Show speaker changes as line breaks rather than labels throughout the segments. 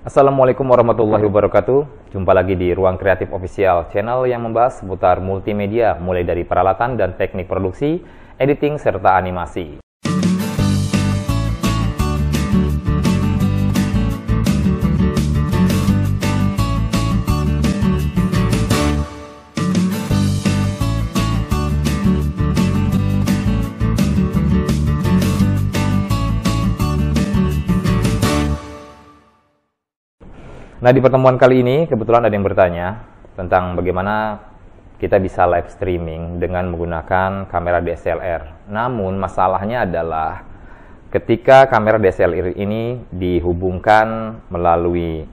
Assalamualaikum warahmatullahi wabarakatuh. Jumpa lagi di Ruang Kreatif Official, channel yang membahas seputar multimedia, mulai dari peralatan dan teknik produksi, editing, serta animasi. Nah, di pertemuan kali ini kebetulan ada yang bertanya tentang bagaimana kita bisa live streaming dengan menggunakan kamera DSLR. Namun masalahnya adalah ketika kamera DSLR ini dihubungkan melalui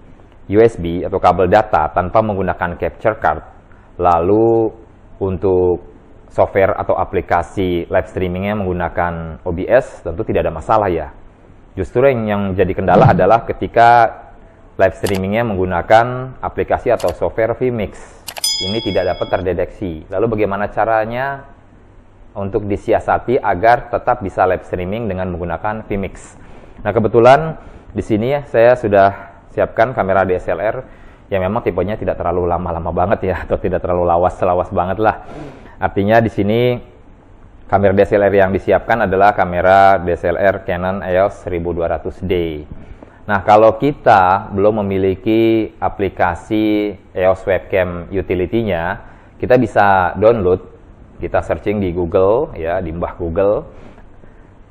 USB atau kabel data tanpa menggunakan capture card, lalu untuk software atau aplikasi live streamingnya menggunakan OBS, tentu tidak ada masalah ya. Justru yang jadi kendala adalah ketika live streamingnya menggunakan aplikasi atau software vMix. Ini tidak dapat terdeteksi. Lalu bagaimana caranya untuk disiasati agar tetap bisa live streaming dengan menggunakan vMix? Nah, kebetulan di sini saya sudah siapkan kamera DSLR yang memang tipenya tidak terlalu lama-lama banget ya, atau tidak terlalu lawas banget lah. Artinya di sini kamera DSLR yang disiapkan adalah kamera DSLR Canon EOS 1200D. Nah, kalau kita belum memiliki aplikasi EOS Webcam Utility-nya, kita bisa download, kita searching di Google, ya, di mbah Google.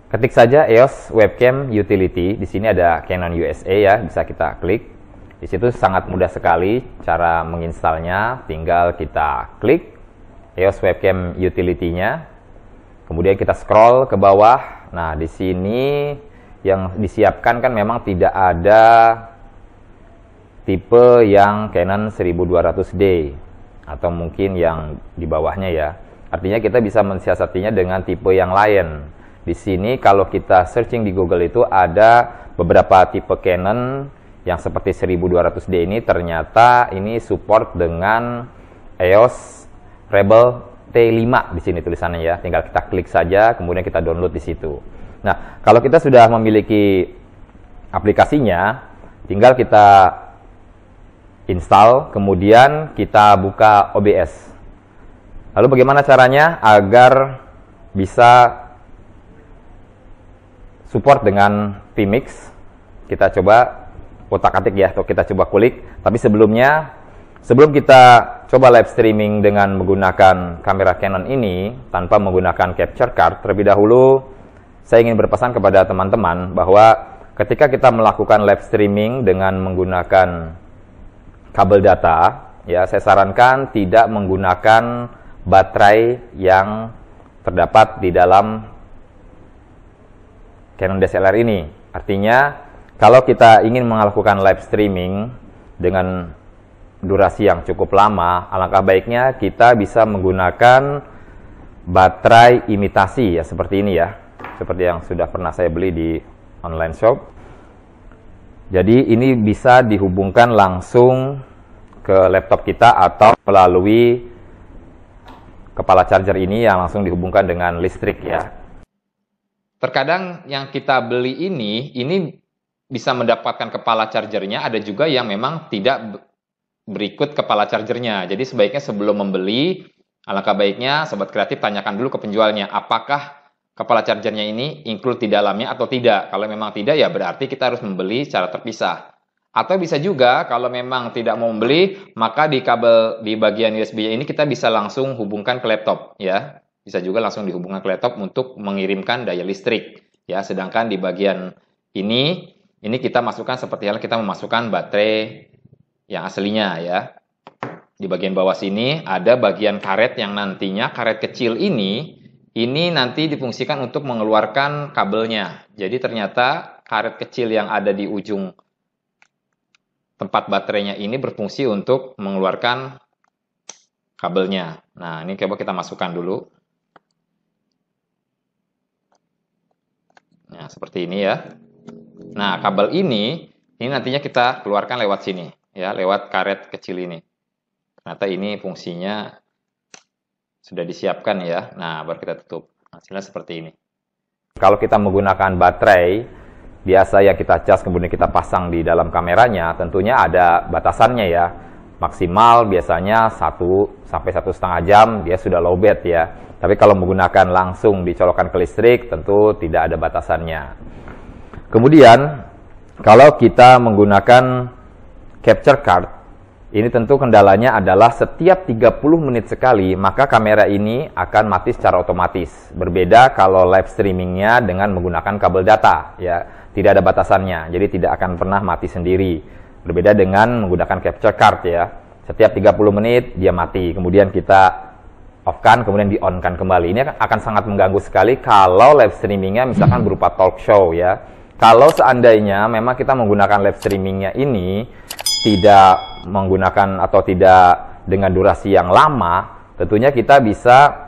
Ketik saja EOS Webcam Utility, di sini ada Canon USA ya, bisa kita klik. Di situ sangat mudah sekali cara menginstalnya, tinggal kita klik EOS Webcam Utility-nya. Kemudian kita scroll ke bawah. Nah, di sini yang disiapkan kan memang tidak ada tipe yang Canon 1200D atau mungkin yang di bawahnya ya. Artinya kita bisa mensiasatinya dengan tipe yang lain. Di sini kalau kita searching di Google itu ada beberapa tipe Canon yang seperti 1200D ini, ternyata ini support dengan EOS Rebel T5 di sini tulisannya ya. Tinggal kita klik saja, kemudian kita download di situ. Nah, kalau kita sudah memiliki aplikasinya, tinggal kita install, kemudian kita buka OBS. Lalu bagaimana caranya agar bisa support dengan vMix? Kita coba otak-atik ya, atau kita coba kulik. Tapi sebelum kita coba live streaming dengan menggunakan kamera Canon ini, tanpa menggunakan capture card, terlebih dahulu saya ingin berpesan kepada teman-teman bahwa ketika kita melakukan live streaming dengan menggunakan kabel data, ya, saya sarankan tidak menggunakan baterai yang terdapat di dalam Canon DSLR ini. Artinya, kalau kita ingin melakukan live streaming dengan durasi yang cukup lama, alangkah baiknya kita bisa menggunakan baterai imitasi ya, seperti ini ya. Seperti yang sudah pernah saya beli di online shop. Jadi ini bisa dihubungkan langsung ke laptop kita atau melalui kepala charger ini yang langsung dihubungkan dengan listrik ya. Terkadang yang kita beli ini bisa mendapatkan kepala chargernya, ada juga yang memang tidak berikut kepala chargernya. Jadi sebaiknya sebelum membeli, alangkah baiknya Sobat Kreatif tanyakan dulu ke penjualnya, apakah kepala chargernya ini include di dalamnya atau tidak. Kalau memang tidak, ya berarti kita harus membeli secara terpisah. Atau bisa juga, kalau memang tidak mau membeli, maka di kabel di bagian USB-nya ini kita bisa langsung hubungkan ke laptop, ya. Bisa juga langsung dihubungkan ke laptop untuk mengirimkan daya listrik, ya. Sedangkan di bagian ini kita masukkan seperti halnya kita memasukkan baterai yang aslinya, ya. Di bagian bawah sini ada bagian karet yang nantinya karet kecil ini nanti difungsikan untuk mengeluarkan kabelnya. Jadi ternyata karet kecil yang ada di ujung tempat baterainya ini berfungsi untuk mengeluarkan kabelnya. Nah, ini coba kita masukkan dulu. Nah, seperti ini ya. Nah, kabel ini nantinya kita keluarkan lewat sini, ya, lewat karet kecil ini. Ternyata ini fungsinya sudah disiapkan ya. Nah, baru kita tutup. Hasilnya seperti ini. Kalau kita menggunakan baterai biasa yang kita cas kemudian kita pasang di dalam kameranya, tentunya ada batasannya ya. Maksimal biasanya 1 sampai 1,5 jam dia sudah lowbat ya. Tapi kalau menggunakan langsung dicolokkan ke listrik, tentu tidak ada batasannya. Kemudian kalau kita menggunakan capture card, ini tentu kendalanya adalah setiap 30 menit sekali, maka kamera ini akan mati secara otomatis. Berbeda kalau live streamingnya dengan menggunakan kabel data, ya, tidak ada batasannya, jadi tidak akan pernah mati sendiri. Berbeda dengan menggunakan capture card ya, setiap 30 menit dia mati, kemudian kita off-kan, kemudian di-on-kan kembali. Ini akan sangat mengganggu sekali kalau live streamingnya misalkan berupa talk show ya. Kalau seandainya memang kita menggunakan live streamingnya ini tidak menggunakan atau tidak dengan durasi yang lama, tentunya kita bisa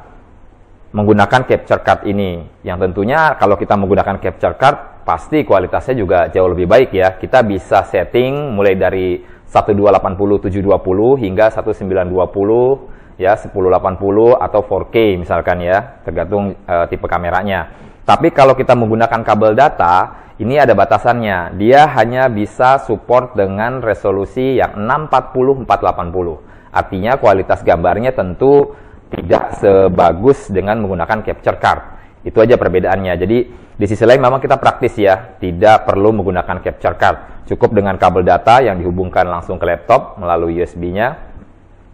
menggunakan capture card ini. Yang tentunya kalau kita menggunakan capture card, pasti kualitasnya juga jauh lebih baik ya. Kita bisa setting mulai dari 1280 720 hingga 1920 ya, 1080 atau 4K misalkan ya, tergantung tipe kameranya. Tapi kalau kita menggunakan kabel data, ini ada batasannya. Dia hanya bisa support dengan resolusi yang 640 480. Artinya kualitas gambarnya tentu tidak sebagus dengan menggunakan capture card. Itu aja perbedaannya. Jadi di sisi lain memang kita praktis ya, tidak perlu menggunakan capture card. Cukup dengan kabel data yang dihubungkan langsung ke laptop melalui USB-nya.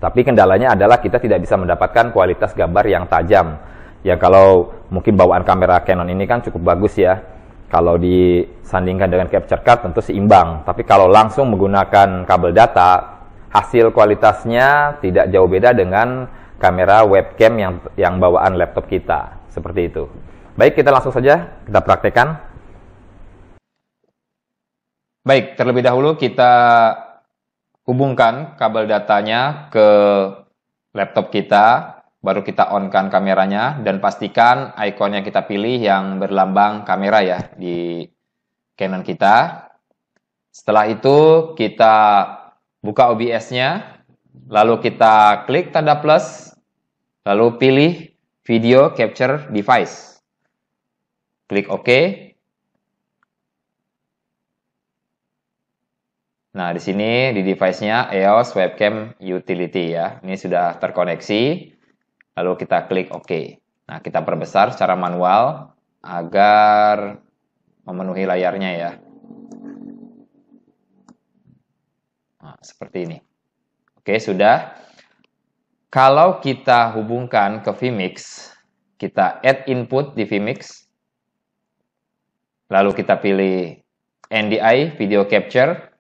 Tapi kendalanya adalah kita tidak bisa mendapatkan kualitas gambar yang tajam. Ya kalau mungkin bawaan kamera Canon ini kan cukup bagus ya. Kalau disandingkan dengan capture card tentu seimbang. Tapi kalau langsung menggunakan kabel data, hasil kualitasnya tidak jauh beda dengan kamera webcam yang bawaan laptop kita. Seperti itu. Baik, kita langsung saja kita praktekkan. Baik, terlebih dahulu kita hubungkan kabel datanya ke laptop kita, baru kita on-kan kameranya, dan pastikan ikon yang kita pilih yang berlambang kamera ya di Canon kita. Setelah itu kita buka OBS-nya, lalu kita klik tanda plus, lalu pilih video capture device. Klik OK. Nah, di sini di device-nya EOS Webcam Utility ya. Ini sudah terkoneksi. Lalu kita klik OK. Nah, kita perbesar secara manual agar memenuhi layarnya ya. Nah, seperti ini. Oke, sudah. Kalau kita hubungkan ke vMix, kita add input di vMix, lalu kita pilih NDI Video Capture,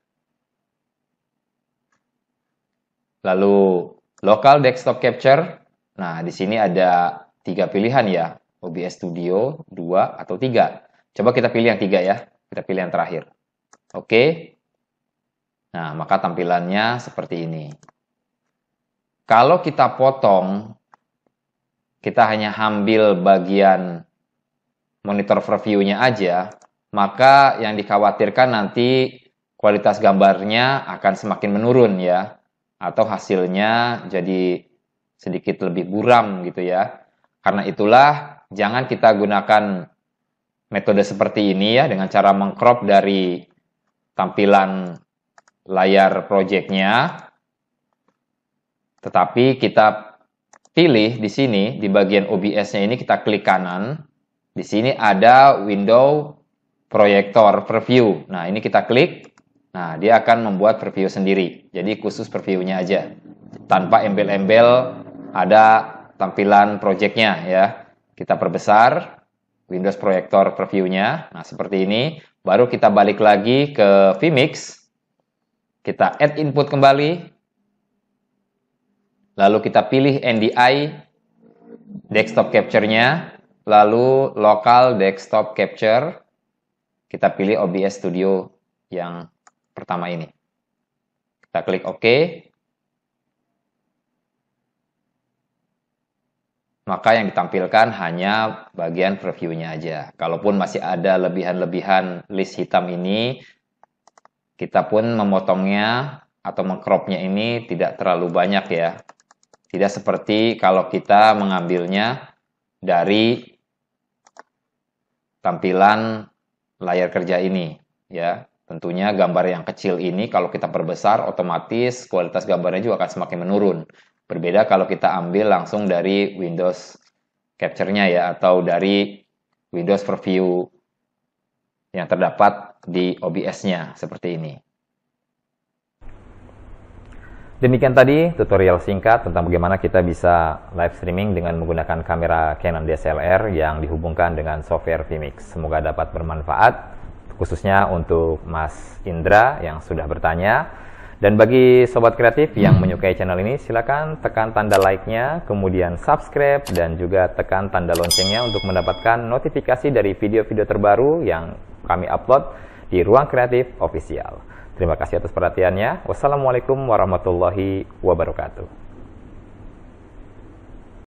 lalu Local Desktop Capture. Nah, di sini ada 3 pilihan ya, OBS Studio, 2, atau 3. Coba kita pilih yang 3 ya, kita pilih yang terakhir. Oke. Nah, maka tampilannya seperti ini. Kalau kita potong, kita hanya ambil bagian monitor preview-nya aja, maka yang dikhawatirkan nanti kualitas gambarnya akan semakin menurun ya, atau hasilnya jadi sedikit lebih buram gitu ya. Karena itulah jangan kita gunakan metode seperti ini ya, dengan cara mengcrop dari tampilan layar projectnya. Tetapi kita pilih di sini, di bagian OBS-nya ini kita klik kanan. Di sini ada window proyektor preview. Nah, ini kita klik. Nah, dia akan membuat preview sendiri. Jadi khusus previewnya aja. Tanpa embel-embel ada tampilan projectnya ya. Kita perbesar Windows proyektor previewnya. Nah, seperti ini. Baru kita balik lagi ke vMix. Kita add input kembali. Lalu kita pilih NDI desktop capture-nya, lalu local desktop capture, kita pilih OBS Studio yang pertama ini. Kita klik OK. Maka yang ditampilkan hanya bagian preview-nya aja. Kalaupun masih ada lebihan-lebihan list hitam ini, kita pun memotongnya atau mengcropnya ini tidak terlalu banyak ya. Tidak seperti kalau kita mengambilnya dari tampilan layar kerja ini, ya. Tentunya gambar yang kecil ini kalau kita perbesar, otomatis kualitas gambarnya juga akan semakin menurun. Berbeda kalau kita ambil langsung dari Windows Capture-nya ya, atau dari Windows Preview yang terdapat di OBS-nya, seperti ini. Demikian tadi tutorial singkat tentang bagaimana kita bisa live streaming dengan menggunakan kamera Canon DSLR yang dihubungkan dengan software vMix. Semoga dapat bermanfaat, khususnya untuk Mas Indra yang sudah bertanya. Dan bagi sobat kreatif yang menyukai channel ini, silakan tekan tanda like-nya, kemudian subscribe, dan juga tekan tanda loncengnya untuk mendapatkan notifikasi dari video-video terbaru yang kami upload di Ruang Kreatif Official. Terima kasih atas perhatiannya. Wassalamualaikum warahmatullahi wabarakatuh.